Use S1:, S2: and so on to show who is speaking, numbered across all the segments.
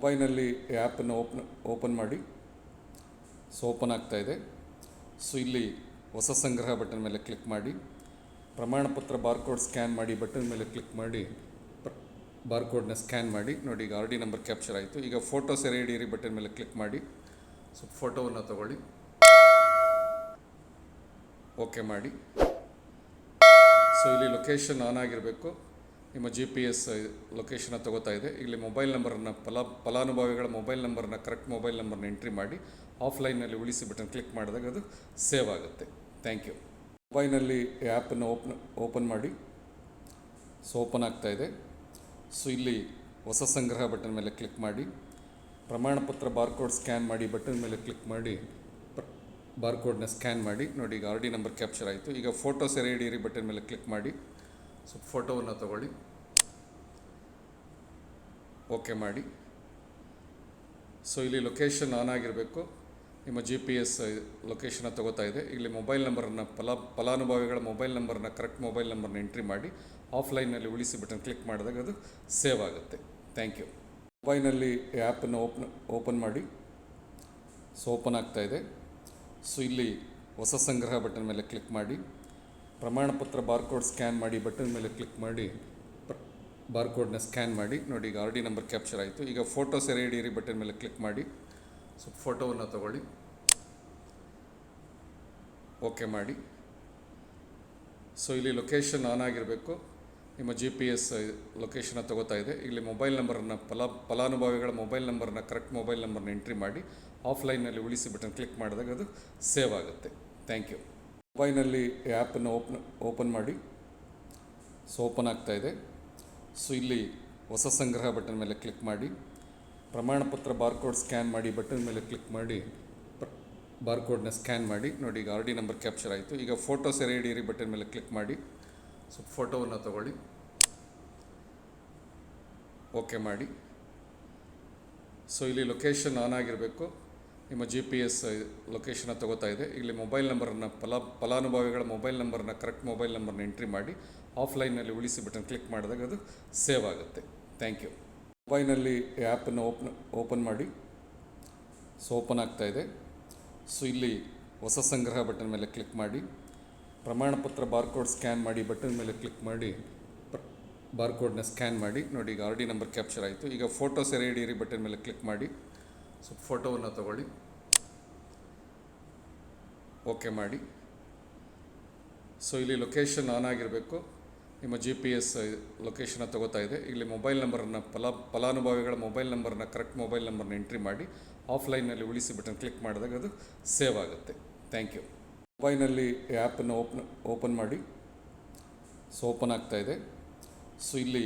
S1: ಮೊಬೈಲ್ನಲ್ಲಿ ಆ್ಯಪನ್ನು ಓಪನ್ ಮಾಡಿ. ಸೊ ಓಪನ್ ಆಗ್ತಾ ಇದೆ. ಸೊ ಇಲ್ಲಿ ಹೊಸ ಸಂಗ್ರಹ ಬಟನ್ ಮೇಲೆ ಕ್ಲಿಕ್ ಮಾಡಿ. ಪ್ರಮಾಣಪತ್ರ ಬಾರ್ಕೋಡ್ ಸ್ಕ್ಯಾನ್ ಮಾಡಿ ಬಟನ್ ಮೇಲೆ ಕ್ಲಿಕ್ ಮಾಡಿ ಬಾರ್ಕೋಡ್ನ ಸ್ಕ್ಯಾನ್ ಮಾಡಿ. ನೋಡಿ, ಈಗ ಆರ್ ಡಿ ನಂಬರ್ ಕ್ಯಾಪ್ಚರ್ ಆಯಿತು. ಈಗ ಫೋಟೋ ಸೆರೆ ಹಿಡಿಯಿರಿ ಬಟನ್ ಮೇಲೆ ಕ್ಲಿಕ್ ಮಾಡಿ. ಸೊ ಫೋಟೋವನ್ನು ತಗೊಳ್ಳಿ, ಓಕೆ ಮಾಡಿ. ಸೊ ಇಲ್ಲಿ ಲೊಕೇಶನ್ ಆನ್ ಆಗಿರಬೇಕು. ನಿಮ್ಮ GPS ಲೊಕೇಶನ್ನ ತಗೋತಾ ಇದೆ. ಇಲ್ಲಿ ಮೊಬೈಲ್ ನಂಬರನ್ನು ಫಲಾನುಭವಿಗಳ ಮೊಬೈಲ್ ನಂಬರ್ನ ಕರೆಕ್ಟ್ ಮೊಬೈಲ್ ನಂಬರ್ನ ಎಂಟ್ರಿ ಮಾಡಿ ಆಫ್ಲೈನಲ್ಲಿ ಉಳಿಸಿ ಬಟನ್ ಕ್ಲಿಕ್ ಮಾಡಿದಾಗ ಅದು ಸೇವ್ ಆಗುತ್ತೆ. Thank you. ಮೊಬೈಲ್ನಲ್ಲಿ ಆ್ಯಪನ್ನು ಓಪನ್ ಮಾಡಿ. ಸೊ ಓಪನ್ ಆಗ್ತಾ ಇದೆ. ಸೊ ಇಲ್ಲಿ ಹೊಸ ಸಂಗ್ರಹ ಬಟನ್ ಮೇಲೆ ಕ್ಲಿಕ್ ಮಾಡಿ. ಪ್ರಮಾಣಪತ್ರ ಬಾರ್ಕೋಡ್ ಸ್ಕ್ಯಾನ್ ಮಾಡಿ ಬಟನ್ ಮೇಲೆ ಕ್ಲಿಕ್ ಮಾಡಿ ಬಾರ್ಕೋಡ್ನ ಸ್ಕ್ಯಾನ್ ಮಾಡಿ. ನೋಡಿ, ಈಗ ಆರ್ ಡಿ ನಂಬರ್ ಕ್ಯಾಪ್ಚರ್ ಆಯಿತು. ಈಗ ಫೋಟೋ ಸೆರೆ ಹಿಡಿಯಿರಿ ಬಟನ್ ಮೇಲೆ ಕ್ಲಿಕ್ ಮಾಡಿ. ಸೊ ಫೋಟೋವನ್ನು ತಗೊಳ್ಳಿ, ಓಕೆ ಮಾಡಿ. ಸೊ ಇಲ್ಲಿ ಲೊಕೇಶನ್ ಆನ್ ಆಗಿರಬೇಕು. ನಿಮ್ಮ GPS ಲೊಕೇಶನ್ನ ತಗೋತಾ ಇದೆ. ಇಲ್ಲಿ ಮೊಬೈಲ್ ನಂಬರನ್ನು ಫಲಾನುಭವಿಗಳ ಮೊಬೈಲ್ ನಂಬರ್ನ ಕರೆಕ್ಟ್ ಮೊಬೈಲ್ ನಂಬರ್ನ ಎಂಟ್ರಿ ಮಾಡಿ ಆಫ್ಲೈನಲ್ಲಿ ಉಳಿಸಿ ಬಟನ್ ಕ್ಲಿಕ್ ಮಾಡಿದಾಗ ಅದು ಸೇವ್ ಆಗುತ್ತೆ. Thank you. ಮೊಬೈಲ್ನಲ್ಲಿ ಆ್ಯಪನ್ನು ಓಪನ್ ಮಾಡಿ. ಸೊ ಓಪನ್ ಆಗ್ತಾ ಇದೆ. ಸೊ ಇಲ್ಲಿ ಹೊಸ ಸಂಗ್ರಹ ಬಟನ್ ಮೇಲೆ ಕ್ಲಿಕ್ ಮಾಡಿ. ಪ್ರಮಾಣಪತ್ರ ಬಾರ್ಕೋಡ್ ಸ್ಕ್ಯಾನ್ ಮಾಡಿ ಬಟನ್ ಮೇಲೆ ಕ್ಲಿಕ್ ಮಾಡಿ ಬಾರ್ಕೋಡ್ನ ಸ್ಕ್ಯಾನ್ ಮಾಡಿ. ನೋಡಿ, ಈಗ ಆರ್ ಡಿ ನಂಬರ್ ಕ್ಯಾಪ್ಚರ್ ಆಯಿತು. ಈಗ ಫೋಟೋ ಸೆರೆ ಹಿಡಿಯಿರಿ ಬಟನ್ ಮೇಲೆ ಕ್ಲಿಕ್ ಮಾಡಿ. ಸೊ ಫೋಟೋವನ್ನು ತಗೊಳ್ಳಿ, ಓಕೆ ಮಾಡಿ. ಸೊ ಇಲ್ಲಿ ಲೊಕೇಶನ್ ಆನ್ ಆಗಿರಬೇಕು. ನಿಮ್ಮ GPS ಲೊಕೇಶನ್ನ ತಗೋತಾ ಇದೆ. ಇಲ್ಲಿ ಮೊಬೈಲ್ ನಂಬರನ್ನು ಫಲಾನುಭವಿಗಳ ಮೊಬೈಲ್ ನಂಬರ್ನ ಕರೆಕ್ಟ್ ಮೊಬೈಲ್ ನಂಬರ್ನ ಎಂಟ್ರಿ ಮಾಡಿ ಆಫ್ಲೈನಲ್ಲಿ ಉಳಿಸಿ ಬಟನ್ ಕ್ಲಿಕ್ ಮಾಡಿದಾಗ ಅದು ಸೇವ್ ಆಗುತ್ತೆ. Thank you. ಮೊಬೈಲ್ನಲ್ಲಿ ಆ್ಯಪನ್ನು ಓಪನ್ ಮಾಡಿ. ಸೊ ಓಪನ್ ಆಗ್ತಾ ಇದೆ. ಸೊ ಇಲ್ಲಿ ಹೊಸ ಸಂಗ್ರಹ ಬಟನ್ ಮೇಲೆ ಕ್ಲಿಕ್ ಮಾಡಿ. ಪ್ರಮಾಣಪತ್ರ ಬಾರ್ಕೋಡ್ ಸ್ಕ್ಯಾನ್ ಮಾಡಿ ಬಟನ್ ಮೇಲೆ ಕ್ಲಿಕ್ ಮಾಡಿ ಬಾರ್ಕೋಡ್ನ ಸ್ಕ್ಯಾನ್ ಮಾಡಿ. ನೋಡಿ, ಈಗ ಆರ್ ಡಿ ನಂಬರ್ ಕ್ಯಾಪ್ಚರ್ ಆಯಿತು. ಈಗ ಫೋಟೋ ಸೆರೆ ಹಿಡಿಯಿರಿ ಬಟನ್ ಮೇಲೆ ಕ್ಲಿಕ್ ಮಾಡಿ. ಸೊ ಫೋಟೋವನ್ನು ತಗೊಳ್ಳಿ, ಓಕೆ ಮಾಡಿ. ಸೊ ಇಲ್ಲಿ ಲೊಕೇಶನ್ ಆನ್ ಆಗಿರಬೇಕು. ನಿಮ್ಮ GPS ಲೊಕೇಶನ್ನ ತಗೋತಾ ಇದೆ. ಇಲ್ಲಿ ಮೊಬೈಲ್ ನಂಬರನ್ನು ಫಲಾನುಭವಿಗಳ ಮೊಬೈಲ್ ನಂಬರ್ನ ಕರೆಕ್ಟ್ ಮೊಬೈಲ್ ನಂಬರ್ನ ಎಂಟ್ರಿ ಮಾಡಿ ಆಫ್ಲೈನಲ್ಲಿ ಉಳಿಸಿ ಬಟನ್ ಕ್ಲಿಕ್ ಮಾಡಿದಾಗ ಅದು ಸೇವ್ ಆಗುತ್ತೆ. Thank you. ಮೊಬೈಲ್ನಲ್ಲಿ ಆ್ಯಪನ್ನು ಓಪನ್ ಮಾಡಿ. ಸೊ ಓಪನ್ ಆಗ್ತಾ ಇದೆ. ಸೊ ಇಲ್ಲಿ ಹೊಸ ಸಂಗ್ರಹ ಬಟನ್ ಮೇಲೆ ಕ್ಲಿಕ್ ಮಾಡಿ. ಪ್ರಮಾಣಪತ್ರ ಬಾರ್ಕೋಡ್ ಸ್ಕ್ಯಾನ್ ಮಾಡಿ ಬಟನ್ ಮೇಲೆ ಕ್ಲಿಕ್ ಮಾಡಿ ಬಾರ್ಕೋಡ್ನ ಸ್ಕ್ಯಾನ್ ಮಾಡಿ. ನೋಡಿ, ಈಗ ಆರ್ ಡಿ ನಂಬರ್ ಕ್ಯಾಪ್ಚರ್ ಆಯಿತು. ಈಗ ಫೋಟೋ ಸೆರೆ ಹಿಡಿಯಿರಿ ಬಟನ್ ಮೇಲೆ ಕ್ಲಿಕ್ ಮಾಡಿ. ಸೊ ಫೋಟೋವನ್ನು ತಗೊಳ್ಳಿ, ಓಕೆ ಮಾಡಿ. ಸೊ ಇಲ್ಲಿ ಲೊಕೇಶನ್ ಆನ್ ಆಗಿರಬೇಕು. ನಿಮ್ಮ GPS ಲೊಕೇಶನ್ನ ತಗೋತಾ ಇದೆ. ಇಲ್ಲಿ ಮೊಬೈಲ್ ನಂಬರನ್ನು ಫಲಾನುಭವಿಗಳ ಮೊಬೈಲ್ ನಂಬರ್ನ ಕರೆಕ್ಟ್ ಮೊಬೈಲ್ ನಂಬರ್ನ ಎಂಟ್ರಿ ಮಾಡಿ ಆಫ್ಲೈನಲ್ಲಿ ಉಳಿಸಿ ಬಟನ್ ಕ್ಲಿಕ್ ಮಾಡಿದಾಗ ಅದು ಸೇವ್ ಆಗುತ್ತೆ. Thank you. ಮೊಬೈಲ್ನಲ್ಲಿ ಆ್ಯಪನ್ನು ಓಪನ್ ಮಾಡಿ. ಸೊ ಓಪನ್ ಆಗ್ತಾ ಇದೆ. ಸೊ ಇಲ್ಲಿ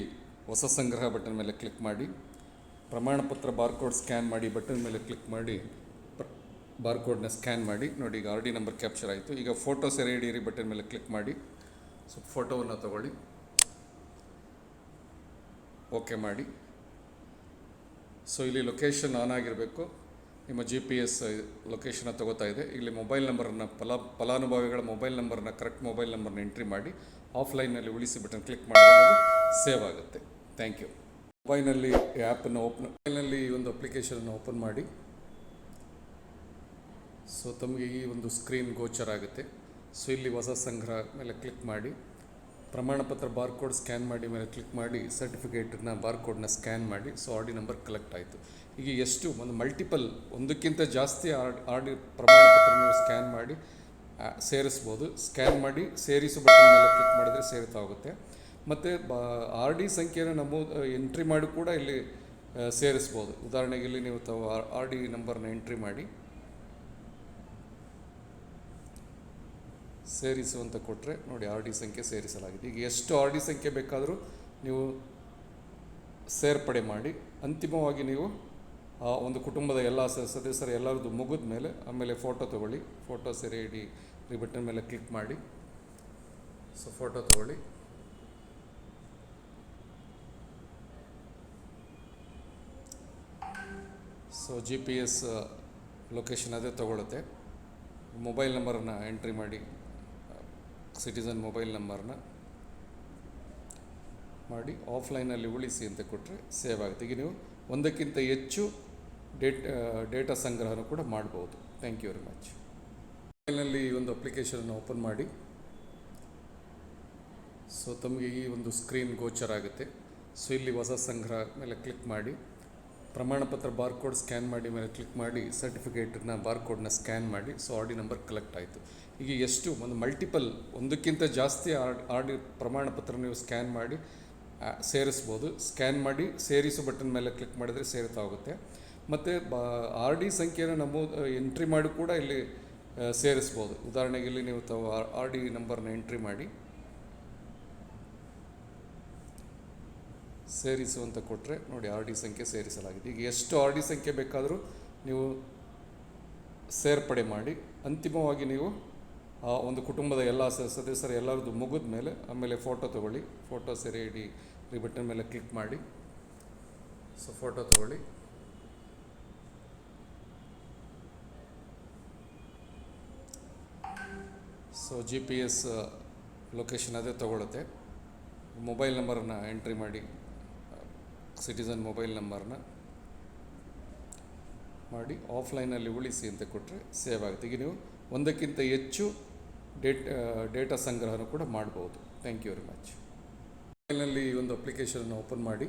S1: ಹೊಸ ಸಂಗ್ರಹ ಬಟನ್ ಮೇಲೆ ಕ್ಲಿಕ್ ಮಾಡಿ. ಪ್ರಮಾಣಪತ್ರ ಬಾರ್ಕೋಡ್ ಸ್ಕ್ಯಾನ್ ಮಾಡಿ ಬಟನ್ ಮೇಲೆ ಕ್ಲಿಕ್ ಮಾಡಿ ಬಾರ್ಕೋಡ್ನ ಸ್ಕ್ಯಾನ್ ಮಾಡಿ. ನೋಡಿ, ಈಗ ಆರ್ ಡಿ ನಂಬರ್ ಕ್ಯಾಪ್ಚರ್ ಆಯಿತು. ಈಗ ಫೋಟೋ ಸೆರೆ ಹಿಡಿಯಿರಿ ಬಟನ್ ಮೇಲೆ ಕ್ಲಿಕ್ ಮಾಡಿ. ಸೊ ಫೋಟೋವನ್ನು ತಗೊಳ್ಳಿ, ಓಕೆ ಮಾಡಿ. ಸೊ ಇಲ್ಲಿ ಲೊಕೇಶನ್ ಆನ್ ಆಗಿರಬೇಕು. ನಿಮ್ಮ GPS ಲೊಕೇಶನ್ನ ತಗೋತಾ ಇದೆ. ಇಲ್ಲಿ ಮೊಬೈಲ್ ನಂಬರನ್ನು ಫಲಾನುಭವಿಗಳ ಮೊಬೈಲ್ ನಂಬರ್ನ ಕರೆಕ್ಟ್ ಮೊಬೈಲ್ ನಂಬರ್ನ ಎಂಟ್ರಿ ಮಾಡಿ ಆಫ್ಲೈನಲ್ಲಿ ಉಳಿಸಿ ಬಟನ್ ಕ್ಲಿಕ್ ಮಾಡಿದಾಗ ಅದು ಸೇವ್ ಆಗುತ್ತೆ. Thank you. ಮೊಬೈಲ್ನಲ್ಲಿ ಮೊಬೈಲ್ನಲ್ಲಿ ಈ ಒಂದು ಅಪ್ಲಿಕೇಶನನ್ನು ಓಪನ್ ಮಾಡಿ. ಸೊ ತಮಗೆ ಈ ಒಂದು ಸ್ಕ್ರೀನ್ ಗೋಚರ ಆಗುತ್ತೆ. ಸೊ ಇಲ್ಲಿ ಹೊಸ ಸಂಗ್ರಹ ಮೇಲೆ ಕ್ಲಿಕ್ ಮಾಡಿ. ಪ್ರಮಾಣಪತ್ರ ಬಾರ್ಕೋಡ್ ಸ್ಕ್ಯಾನ್ ಮಾಡಿ ಮೇಲೆ ಕ್ಲಿಕ್ ಮಾಡಿ ಸರ್ಟಿಫಿಕೇಟನ್ನ ಬಾರ್ಕೋಡ್ನ ಸ್ಕ್ಯಾನ್ ಮಾಡಿ. So R D number collect ಆಯಿತು. ಈಗ ಎಷ್ಟು ಒಂದು ಮಲ್ಟಿಪಲ್ ಒಂದಕ್ಕಿಂತ ಜಾಸ್ತಿ ಆರ್ ಡಿ ಪ್ರಮಾಣಪತ್ರ ನೀವು ಸ್ಕ್ಯಾನ್ ಮಾಡಿ ಸೇರಿಸ್ಬೋದು. ಸ್ಕ್ಯಾನ್ ಮಾಡಿ ಸೇರಿಸು ಬಟನ್ ಮೇಲೆ ಕ್ಲಿಕ್ ಮಾಡಿದರೆ ಸೇರ್ತಾ ಹೋಗುತ್ತೆ. ಮತ್ತು ಆರ್ ಡಿ ಸಂಖ್ಯೆಯನ್ನು ಎಂಟ್ರಿ ಮಾಡಿ ಕೂಡ ಇಲ್ಲಿ ಸೇರಿಸ್ಬೋದು. ಉದಾಹರಣೆಗೆ ಇಲ್ಲಿ ನೀವು ತಾವು ಆರ್ ಡಿ ನಂಬರ್ನ ಎಂಟ್ರಿ ಮಾಡಿ ಸೇರಿಸು ಅಂತ ಕೊಟ್ಟರೆ ನೋಡಿ, ಆರ್ ಡಿ ಸಂಖ್ಯೆ ಸೇರಿಸಲಾಗಿದೆ. ಈಗ ಎಷ್ಟು ಆರ್ ಡಿ ಸಂಖ್ಯೆ ಬೇಕಾದರೂ ನೀವು ಸೇರ್ಪಡೆ ಮಾಡಿ ಅಂತಿಮವಾಗಿ ನೀವು ಒಂದು ಕುಟುಂಬದ ಎಲ್ಲ ಸದಸ್ಯರ ಎಲ್ಲರದ್ದು ಮುಗಿದ ಮೇಲೆ ಆಮೇಲೆ ಫೋಟೋ ತೊಗೊಳ್ಳಿ. ಫೋಟೋ ಸೆರೆ ಹಿಡಿ ಬಟನ್ ಮೇಲೆ ಕ್ಲಿಕ್ ಮಾಡಿ. ಸೊ ಫೋಟೋ ತೊಗೊಳ್ಳಿ, ಸೊ GPS ಲೊಕೇಶನ್ ಅದೇ ತೊಗೊಳುತ್ತೆ. ಮೊಬೈಲ್ ನಂಬರನ್ನು ಎಂಟ್ರಿ ಮಾಡಿ, ಸಿಟಿಸನ್ ಮೊಬೈಲ್ ನಂಬರ್ನ ಮಾಡಿ ಆಫ್ಲೈನಲ್ಲಿ ಉಳಿಸಿ ಅಂತ ಕೊಟ್ಟರೆ ಸೇವ್ ಆಗುತ್ತೆ. ಈಗ ನೀವು ಒಂದಕ್ಕಿಂತ ಹೆಚ್ಚು ಡೇಟಾ ಸಂಗ್ರಹನೂ ಕೂಡ ಮಾಡ್ಬೋದು. Thank you very much. ಮೊಬೈಲ್ನಲ್ಲಿ ಈ ಒಂದು ಅಪ್ಲಿಕೇಶನನ್ನು ಓಪನ್ ಮಾಡಿ. ಸೊ ತಮಗೆ ಈ ಒಂದು ಸ್ಕ್ರೀನ್ ಗೋಚರ ಆಗುತ್ತೆ. ಸೊ ಇಲ್ಲಿ ಹೊಸ ಸಂಗ್ರಹ ಮೇಲೆ ಕ್ಲಿಕ್ ಮಾಡಿ, ಪ್ರಮಾಣಪತ್ರ ಬಾರ್ಕೋಡ್ ಸ್ಕ್ಯಾನ್ ಮಾಡಿ ಮೇಲೆ ಕ್ಲಿಕ್ ಮಾಡಿ, ಸರ್ಟಿಫಿಕೇಟನ್ನ ಬಾರ್ಕೋಡ್ನ ಸ್ಕ್ಯಾನ್ ಮಾಡಿ. So R D number collect ಆಯಿತು. ಈಗ ಎಷ್ಟು ಒಂದು ಮಲ್ಟಿಪಲ್ ಒಂದಕ್ಕಿಂತ ಜಾಸ್ತಿ ಆರ್ ಡಿ ಪ್ರಮಾಣಪತ್ರ ನೀವು ಸ್ಕ್ಯಾನ್ ಮಾಡಿ ಸೇರಿಸ್ಬೋದು. ಸ್ಕ್ಯಾನ್ ಮಾಡಿ ಸೇರಿಸು ಬಟನ್ ಮೇಲೆ ಕ್ಲಿಕ್ ಮಾಡಿದರೆ ಸೇರ್ತಾ ಹೋಗುತ್ತೆ. ಮತ್ತು ಆರ್ ಡಿ ಸಂಖ್ಯೆಯನ್ನು ಎಂಟ್ರಿ ಮಾಡಿ ಕೂಡ ಇಲ್ಲಿ ಸೇರಿಸ್ಬೋದು. ಉದಾಹರಣೆಗೆ ಇಲ್ಲಿ ನೀವು ತಾವು ಆರ್ ಡಿ ನಂಬರ್ನ ಎಂಟ್ರಿ ಮಾಡಿ ಸೇರಿಸು ಅಂತ ಕೊಟ್ಟರೆ ನೋಡಿ ಆರ್ ಡಿ ಸಂಖ್ಯೆ ಸೇರಿಸಲಾಗಿದೆ. ಈಗ ಎಷ್ಟು ಆರ್ ಡಿ ಸಂಖ್ಯೆ ಬೇಕಾದರೂ ನೀವು ಸೇರ್ಪಡೆ ಮಾಡಿ ಅಂತಿಮವಾಗಿ ನೀವು ಆ ಒಂದು ಕುಟುಂಬದ ಎಲ್ಲ ಸದಸ್ಯರು ಎಲ್ಲರದ್ದು ಮುಗಿದ ಮೇಲೆ ಆಮೇಲೆ ಫೋಟೋ ತೊಗೊಳ್ಳಿ. ಫೋಟೋ ಸೆರೆ ಇಡಿ ಬಟನ್ ಮೇಲೆ ಕ್ಲಿಕ್ ಮಾಡಿ. ಸೊ ಫೋಟೋ ತೊಗೊಳ್ಳಿ. ಸೊ GPS ಲೊಕೇಶನ್ ಅದೇ ತೊಗೊಳುತ್ತೆ. ಮೊಬೈಲ್ ನಂಬರನ್ನು ಎಂಟ್ರಿ ಮಾಡಿ, ಸಿಟಿಸನ್ ಮೊಬೈಲ್ ನಂಬರ್ನ ಮಾಡಿ ಆಫ್ಲೈನಲ್ಲಿ ಉಳಿಸಿ ಅಂತ ಕೊಟ್ಟರೆ ಸೇವ್ ಆಗುತ್ತೆ. ಈಗ ನೀವು ಒಂದಕ್ಕಿಂತ ಹೆಚ್ಚು ಡೇಟಾ ಸಂಗ್ರಹನೂ ಕೂಡ ಮಾಡ್ಬೋದು. Thank you very much. ಮೊಬೈಲ್ನಲ್ಲಿ ಈ ಒಂದು ಅಪ್ಲಿಕೇಶನನ್ನು ಓಪನ್ ಮಾಡಿ.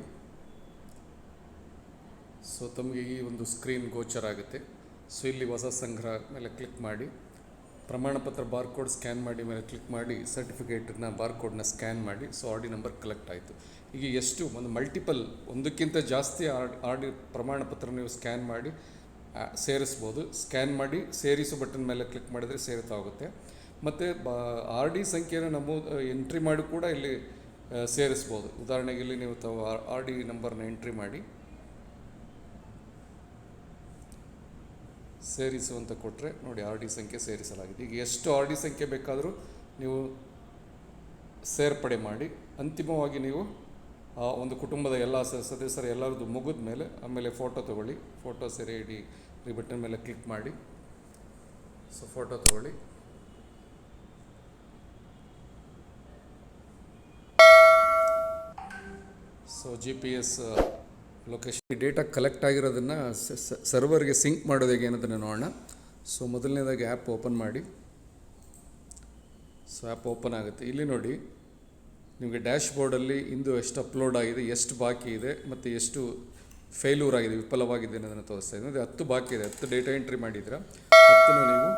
S1: ಸೊ ತಮಗೆ ಈ ಒಂದು ಸ್ಕ್ರೀನ್ ಗೋಚರ ಆಗುತ್ತೆ. ಸೊ ಇಲ್ಲಿ ಹೊಸ ಸಂಗ್ರಹ ಮೇಲೆ ಕ್ಲಿಕ್ ಮಾಡಿ, ಪ್ರಮಾಣಪತ್ರ ಬಾರ್ಕೋಡ್ ಸ್ಕ್ಯಾನ್ ಮಾಡಿ ಮೇಲೆ ಕ್ಲಿಕ್ ಮಾಡಿ, ಸರ್ಟಿಫಿಕೇಟನ್ನ ಬಾರ್ಕೋಡ್ನ ಸ್ಕ್ಯಾನ್ ಮಾಡಿ. So R D number collect ಆಯಿತು. ಈಗ ಎಷ್ಟು ಒಂದು ಮಲ್ಟಿಪಲ್ ಒಂದಕ್ಕಿಂತ ಜಾಸ್ತಿ ಆರ್ ಡಿ ಪ್ರಮಾಣಪತ್ರ ನೀವು ಸ್ಕ್ಯಾನ್ ಮಾಡಿ ಸೇರಿಸ್ಬೋದು. ಸ್ಕ್ಯಾನ್ ಮಾಡಿ ಸೇರಿಸು ಬಟನ್ ಮೇಲೆ ಕ್ಲಿಕ್ ಮಾಡಿದರೆ ಸೇರ್ತಾ ಹೋಗುತ್ತೆ. ಮತ್ತು ಆರ್ ಡಿ ಸಂಖ್ಯೆಯನ್ನು ಎಂಟ್ರಿ ಮಾಡಿ ಕೂಡ ಇಲ್ಲಿ ಸೇರಿಸ್ಬೋದು. ಉದಾಹರಣೆಗೆ ಇಲ್ಲಿ ನೀವು ತಾವು ಆರ್ ಡಿ ನಂಬರ್ನ ಎಂಟ್ರಿ ಮಾಡಿ ಸೇರಿಸು ಅಂತ ಕೊಟ್ಟರೆ ನೋಡಿ ಆರ್ ಡಿ ಸಂಖ್ಯೆ ಸೇರಿಸಲಾಗಿದೆ. ಈಗ ಎಷ್ಟು ಆರ್ ಡಿ ಸಂಖ್ಯೆ ಬೇಕಾದರೂ ನೀವು ಸೇರ್ಪಡೆ ಮಾಡಿ ಅಂತಿಮವಾಗಿ ನೀವು ಆ ಒಂದು ಕುಟುಂಬದ ಎಲ್ಲ ಸದಸ್ಯರು ಎಲ್ಲರದ್ದು ಮುಗಿದ ಮೇಲೆ ಆಮೇಲೆ ಫೋಟೋ ತೊಗೊಳ್ಳಿ. ಫೋಟೋ ಸೆರೆ ಇಡಿ ಬಟನ್ ಮೇಲೆ ಕ್ಲಿಕ್ ಮಾಡಿ. ಸೊ ಫೋಟೋ ತೊಗೊಳ್ಳಿ. So GPS location data collect ಆಗಿರೋದನ್ನು ಸರ್ವರ್ಗೆ ಸಿಂಕ್ ಮಾಡೋದು ಹೇಗೆ ಅನ್ನೋದನ್ನು ನೋಡೋಣ. ಸೊ ಮೊದಲನೇದಾಗಿ ಆ್ಯಪ್ ಓಪನ್ ಮಾಡಿ. ಸೊ ಆ್ಯಪ್ ಓಪನ್ ಆಗುತ್ತೆ. ಇಲ್ಲಿ ನೋಡಿ ನಿಮಗೆ ಡ್ಯಾಶ್ ಬೋರ್ಡಲ್ಲಿ ಇಂದು ಎಷ್ಟು ಅಪ್ಲೋಡ್ ಆಗಿದೆ, ಎಷ್ಟು ಬಾಕಿ ಇದೆ ಮತ್ತು ಎಷ್ಟು ಫೇಲ್ಯೂರ್ ಆಗಿದೆ, ವಿಫಲವಾಗಿದೆ ಅನ್ನೋದನ್ನು ತೋರಿಸ್ತಾ ಇದೆ. ಅಂದರೆ 10 ಬಾಕಿ ಇದೆ. 10 ಡೇಟಾ ಎಂಟ್ರಿ ಮಾಡಿದ್ರೆ 10 ನೀವು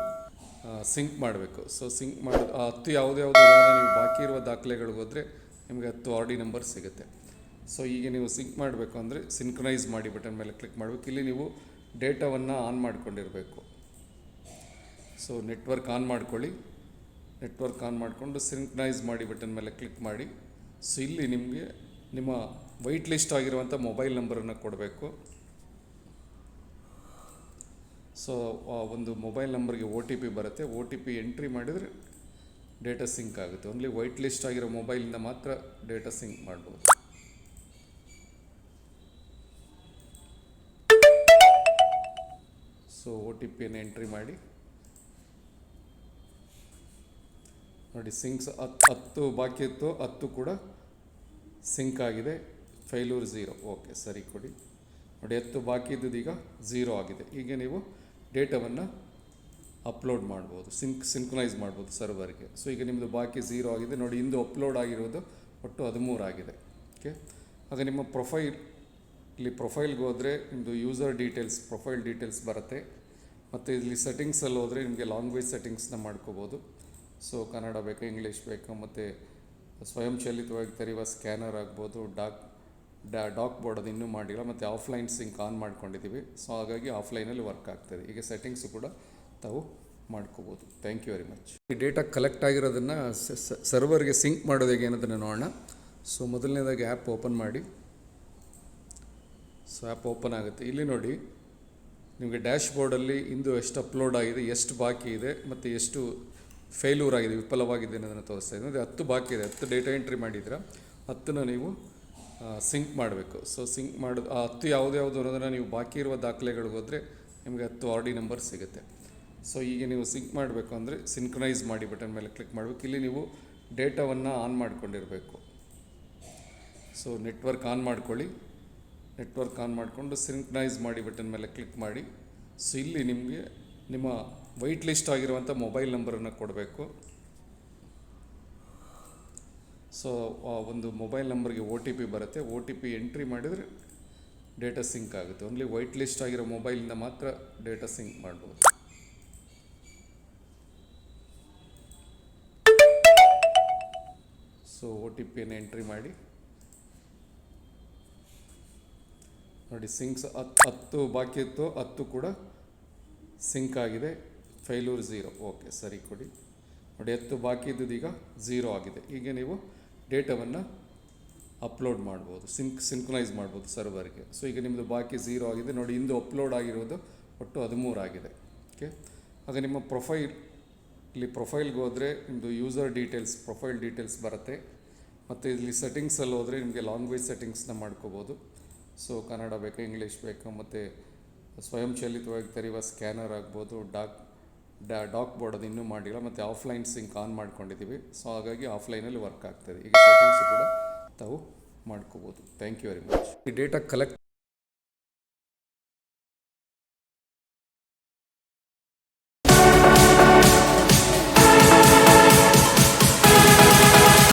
S1: ಸಿಂಕ್ ಮಾಡಬೇಕು. ಸೊ ಸಿಂಕ್ ಮಾಡೋದು ಆ 10 ಯಾವುದ್ಯಾವುದು ನೀವು ಬಾಕಿ ಇರುವ ದಾಖಲೆಗಳಿಗೆ ಹೋದರೆ ನಿಮಗೆ 10 ಆರ್ ಡಿ ನಂಬರ್ ಸಿಗುತ್ತೆ. ಸೊ ಈಗ ನೀವು ಸಿಂಕ್ ಮಾಡಬೇಕು ಅಂದರೆ ಸಿಂಕ್ರನೈಸ್ ಮಾಡಿ ಬಟನ್ ಮೇಲೆ ಕ್ಲಿಕ್ ಮಾಡಬೇಕು. ಇಲ್ಲಿ ನೀವು ಡೇಟಾವನ್ನು ಆನ್ ಮಾಡ್ಕೊಂಡಿರಬೇಕು. ಸೊ ನೆಟ್ವರ್ಕ್ ಆನ್ ಮಾಡ್ಕೊಳ್ಳಿ. ನೆಟ್ವರ್ಕ್ ಆನ್ ಮಾಡಿಕೊಂಡು ಸಿಂಕ್ರನೈಸ್ ಮಾಡಿ ಬಟನ್ ಮೇಲೆ ಕ್ಲಿಕ್ ಮಾಡಿ. ಸೊ ಇಲ್ಲಿ ನಿಮಗೆ ನಿಮ್ಮ ವೈಟ್ ಲಿಸ್ಟ್ ಆಗಿರುವಂಥ ಮೊಬೈಲ್ ನಂಬರನ್ನು ಕೊಡಬೇಕು. ಸೊ ಒಂದು ಮೊಬೈಲ್ ನಂಬರ್ಗೆ OTP ಬರುತ್ತೆ. OTP ಎಂಟ್ರಿ ಮಾಡಿದರೆ ಡೇಟಾ ಸಿಂಕ್ ಆಗುತ್ತೆ. ಓನ್ಲಿ ವೈಟ್ ಲಿಸ್ಟ್ ಆಗಿರೋ ಮೊಬೈಲಿಂದ ಮಾತ್ರ ಡೇಟಾ ಸಿಂಕ್ ಮಾಡ್ಬೋದು. ಸೊ OTPಯನ್ನು ಎಂಟ್ರಿ ಮಾಡಿ ನೋಡಿ ಸಿಂಕ್ಸ್ 10 ಬಾಕಿ ಇತ್ತು, 10 ಕೂಡ ಸಿಂಕ್ ಆಗಿದೆ. ಫೇಲ್ಯೂರ್ 0. ಓಕೆ ಸರಿ ಕೊಡಿ. ನೋಡಿ 10 ಬಾಕಿ ಇದ್ದದ್ದು ಈಗ 0 ಆಗಿದೆ. ಈಗ ನೀವು ಡೇಟಾವನ್ನು ಅಪ್ಲೋಡ್ ಮಾಡ್ಬೋದು, ಸಿಂಕ್ರನೈಸ್ ಮಾಡ್ಬೋದು ಸರ್ವರ್ಗೆ. ಸೊ ಈಗ ನಿಮ್ಮದು ಬಾಕಿ 0 ಆಗಿದೆ. ನೋಡಿ ಇಂದು ಅಪ್ಲೋಡ್ ಆಗಿರೋದು ಒಟ್ಟು 13 ಆಗಿದೆ. ಓಕೆ, ಆಗ ನಿಮ್ಮ ಇಲ್ಲಿ ಪ್ರೊಫೈಲ್ಗೆ ಹೋದರೆ ನಿಮ್ಮದು ಯೂಸರ್ ಡೀಟೇಲ್ಸ್, ಪ್ರೊಫೈಲ್ ಡೀಟೇಲ್ಸ್ ಬರುತ್ತೆ. ಮತ್ತು ಇಲ್ಲಿ ಸೆಟ್ಟಿಂಗ್ಸಲ್ಲಿ ಹೋದರೆ ನಿಮಗೆ ಲ್ಯಾಂಗ್ವೇಜ್ ಸೆಟ್ಟಿಂಗ್ಸ್ನ ಮಾಡ್ಕೋಬೋದು. ಸೊ ಕನ್ನಡ ಬೇಕಾ, ಇಂಗ್ಲೀಷ್ ಬೇಕಾ, ಮತ್ತು ಸ್ವಯಂಚಾಲಿತವಾಗಿ ತೆರೆಯುವ ಸ್ಕ್ಯಾನರ್ ಆಗ್ಬೋದು, ಡಾಕ್ ಬೋರ್ಡ್ ಅದು ಇನ್ನೂ ಮಾಡಿಲ್ಲ. ಮತ್ತು ಆಫ್ಲೈನ್ ಸಿಂಕ್ ಆನ್ ಮಾಡ್ಕೊಂಡಿದ್ದೀವಿ. ಸೊ ಹಾಗಾಗಿ ಆಫ್ಲೈನಲ್ಲಿ ವರ್ಕ್ ಆಗ್ತದೆ. ಈಗ ಸೆಟ್ಟಿಂಗ್ಸು ಕೂಡ ತಾವು ಮಾಡ್ಕೋಬೋದು. Thank you very much. ಈ ಡೇಟಾ ಕಲೆಕ್ಟ್ ಆಗಿರೋದನ್ನು ಸರ್ವರ್ಗೆ ಸಿಂಕ್ ಮಾಡೋದು ಹೇಗೆ ಅನ್ನೋದನ್ನು ನೋಡೋಣ. ಸೊ ಮೊದಲನೇದಾಗಿ ಆ್ಯಪ್ ಓಪನ್ ಮಾಡಿ. ಸೊ ಆ್ಯಪ್ ಓಪನ್ ಆಗುತ್ತೆ. ಇಲ್ಲಿ ನೋಡಿ ನಿಮಗೆ ಡ್ಯಾಶ್ ಬೋರ್ಡಲ್ಲಿ ಇಂದು ಎಷ್ಟು ಅಪ್ಲೋಡ್ ಆಗಿದೆ, ಎಷ್ಟು ಬಾಕಿ ಇದೆ ಮತ್ತು ಎಷ್ಟು ಫೇಲ್ಯೂರ್ ಆಗಿದೆ, ವಿಫಲವಾಗಿದೆ ಅನ್ನೋದನ್ನು ತೋರಿಸ್ತಾ ಇದೆ. ಅಂದರೆ 10 ಬಾಕಿ ಇದೆ. 10 ಡೇಟಾ ಎಂಟ್ರಿ ಮಾಡಿದ್ರೆ 10 ನೀವು ಸಿಂಕ್ ಮಾಡಬೇಕು. ಸೊ ಸಿಂಕ್ ಮಾಡೋದು ಆ 10 ಯಾವುದ್ಯಾವುದು ಅನ್ನೋದನ್ನು ನೀವು ಬಾಕಿ ಇರುವ ದಾಖಲೆಗಳಿಗೆ ಹೋದರೆ ನಿಮಗೆ 10 ಆರ್ ಡಿ ನಂಬರ್ ಸಿಗುತ್ತೆ. ಸೊ ಈಗ ನೀವು ಸಿಂಕ್ ಮಾಡಬೇಕು ಅಂದರೆ ಸಿಂಕ್ರನೈಸ್ ಮಾಡಿ ಬಟನ್ ಮೇಲೆ ಕ್ಲಿಕ್ ಮಾಡಬೇಕು. ಇಲ್ಲಿ ನೀವು ಡೇಟಾವನ್ನು ಆನ್ ಮಾಡ್ಕೊಂಡಿರಬೇಕು. ಸೊ ನೆಟ್ವರ್ಕ್ ಆನ್ ಮಾಡ್ಕೊಳ್ಳಿ. ನೆಟ್ವರ್ಕ್ ಆನ್ ಮಾಡಿಕೊಂಡು ಸಿಂಕ್ರನೈಸ್ ಮಾಡಿ ಬಟನ್ ಮೇಲೆ ಕ್ಲಿಕ್ ಮಾಡಿ. ಸೊ ಇಲ್ಲಿ ನಿಮಗೆ ನಿಮ್ಮ ವೈಟ್ ಲಿಸ್ಟ್ ಆಗಿರುವಂಥ ಮೊಬೈಲ್ ನಂಬರನ್ನು ಕೊಡಬೇಕು. ಸೊ ಒಂದು ಮೊಬೈಲ್ ನಂಬರ್ಗೆ OTP ಬರುತ್ತೆ. OTP ಎಂಟ್ರಿ ಮಾಡಿದರೆ ಡೇಟಾ ಸಿಂಕ್ ಆಗುತ್ತೆ. ಓನ್ಲಿ ವೈಟ್ ಲಿಸ್ಟ್ ಆಗಿರೋ ಮೊಬೈಲಿಂದ ಮಾತ್ರ ಡೇಟಾ ಸಿಂಕ್ ಮಾಡ್ಬೋದು. ಸೊ OTPಯನ್ನು ಎಂಟ್ರಿ ಮಾಡಿ ನೋಡಿ. ಸಿಂಕ್ಸ್ 10 ಬಾಕಿ ಇತ್ತು, 10 ಕೂಡ ಸಿಂಕ್ ಆಗಿದೆ. ಫೈಲೂರ್ 0. ಓಕೆ, ಸರಿ ಕೊಡಿ. ನೋಡಿ 10 ಬಾಕಿ ಇದ್ದದ್ದು ಈಗ 0 ಆಗಿದೆ. ಹೀಗೆ ನೀವು ಡೇಟಾವನ್ನು ಅಪ್ಲೋಡ್ ಮಾಡ್ಬೋದು, ಸಿಂಕ್ರನೈಸ್ ಮಾಡ್ಬೋದು ಸರ್ವರ್ಗೆ. ಸೊ ಈಗ ನಿಮ್ಮದು ಬಾಕಿ 0 ಆಗಿದೆ ನೋಡಿ. ಇಂದು ಅಪ್ಲೋಡ್ ಆಗಿರೋದು ಒಟ್ಟು 13 ಆಗಿದೆ. ಓಕೆ, ಆಗ ನಿಮ್ಮ ಇಲ್ಲಿ ಪ್ರೊಫೈಲ್ಗೆ ಹೋದರೆ ನಿಮ್ಮದು ಯೂಸರ್ ಡೀಟೇಲ್ಸ್, ಪ್ರೊಫೈಲ್ ಡೀಟೇಲ್ಸ್ ಬರುತ್ತೆ. ಮತ್ತು ಇಲ್ಲಿ ಸೆಟ್ಟಿಂಗ್ಸಲ್ಲಿ ಹೋದರೆ ನಿಮಗೆ ಲ್ಯಾಂಗ್ವೇಜ್ ಸೆಟ್ಟಿಂಗ್ಸ್ನ ಮಾಡ್ಕೋಬೋದು. ಸೊ ಕನ್ನಡ ಬೇಕಾ, ಇಂಗ್ಲೀಷ್ ಬೇಕಾ, ಮತ್ತು ಸ್ವಯಂಚಾಲಿತವಾಗಿ ತೆರೆಯುವ ಸ್ಕ್ಯಾನರ್ ಆಗ್ಬೋದು. ಡಾಕ್ ಬೋರ್ಡ್ ಅದು ಇನ್ನೂ ಮಾಡಿಲ್ಲ. ಮತ್ತು ಆಫ್ಲೈನ್ ಸಿಂಕ್ ಆನ್ ಮಾಡ್ಕೊಂಡಿದ್ದೀವಿ. ಸೊ ಹಾಗಾಗಿ ಆಫ್ಲೈನಲ್ಲಿ ವರ್ಕ್ ಆಗ್ತದೆ. ಈಗ ಸೆಟ್ಟಿಂಗ್ಸ್ ಕೂಡ ತಾವು ಮಾಡ್ಕೋಬೋದು. Thank you very much. ಈ ಡೇಟಾ ಕಲೆಕ್ಟ್